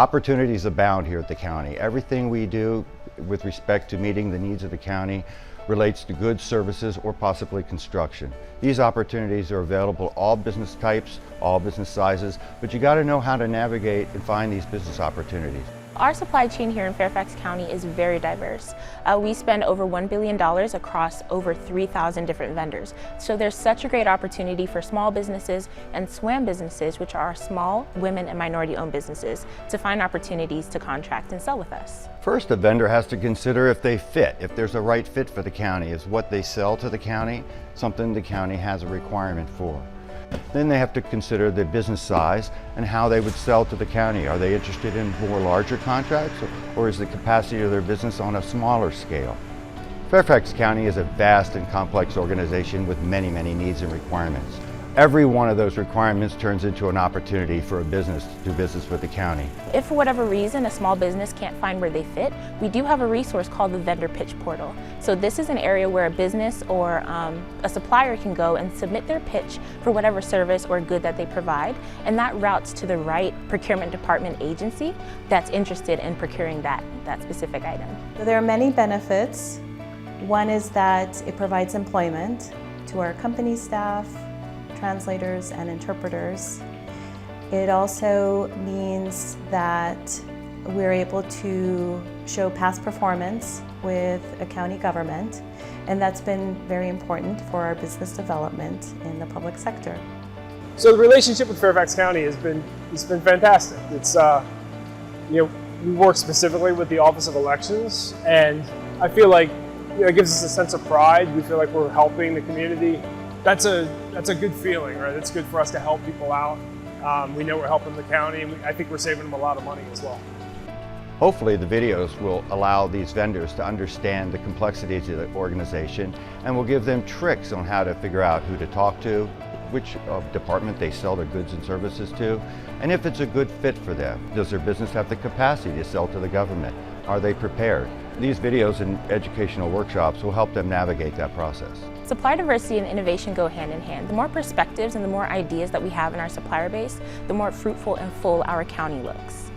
Opportunities abound here at the county. Everything we do with respect to meeting the needs of the county relates to goods, services, or possibly construction. These opportunities are available to all business types, all business sizes, but you got to know how to navigate and find these business opportunities. Our supply chain here in Fairfax County is very diverse. We spend over $1 billion across over 3,000 different vendors. So there's such a great opportunity for small businesses and SWAM businesses, which are small, women, and minority-owned businesses, to find opportunities to contract and sell with us. First, a vendor has to consider if they fit, if there's a right fit for the county. Is what they sell to the county something the county has a requirement for? Then they have to consider the business size and how they would sell to the county. Are they interested in more larger contracts, or is the capacity of their business on a smaller scale? Fairfax County is a vast and complex organization with many, many needs and requirements. Every one of those requirements turns into an opportunity for a business to do business with the county. If for whatever reason a small business can't find where they fit, we do have a resource called the Vendor Pitch Portal. So this is an area where a business or a supplier can go and submit their pitch for whatever service or good that they provide, and that routes to the right procurement department agency that's interested in procuring that specific item. So there are many benefits. One is that it provides employment to our company staff, translators and interpreters. It also means that we're able to show past performance with a county government, and that's been very important for our business development in the public sector. So the relationship with Fairfax County has been fantastic. It's we work specifically with the Office of Elections, and I feel like it gives us a sense of pride. We feel like we're helping the community. That's a good feeling, right? It's good for us to help people out. We know we're helping the county, and I think we're saving them a lot of money as well. Hopefully the videos will allow these vendors to understand the complexities of the organization, and will give them tricks on how to figure out who to talk to, which department they sell their goods and services to, and if it's a good fit for them. Does their business have the capacity to sell to the government? Are they prepared? These videos and educational workshops will help them navigate that process. Supply diversity and innovation go hand in hand. The more perspectives and the more ideas that we have in our supplier base, the more fruitful and full our county looks.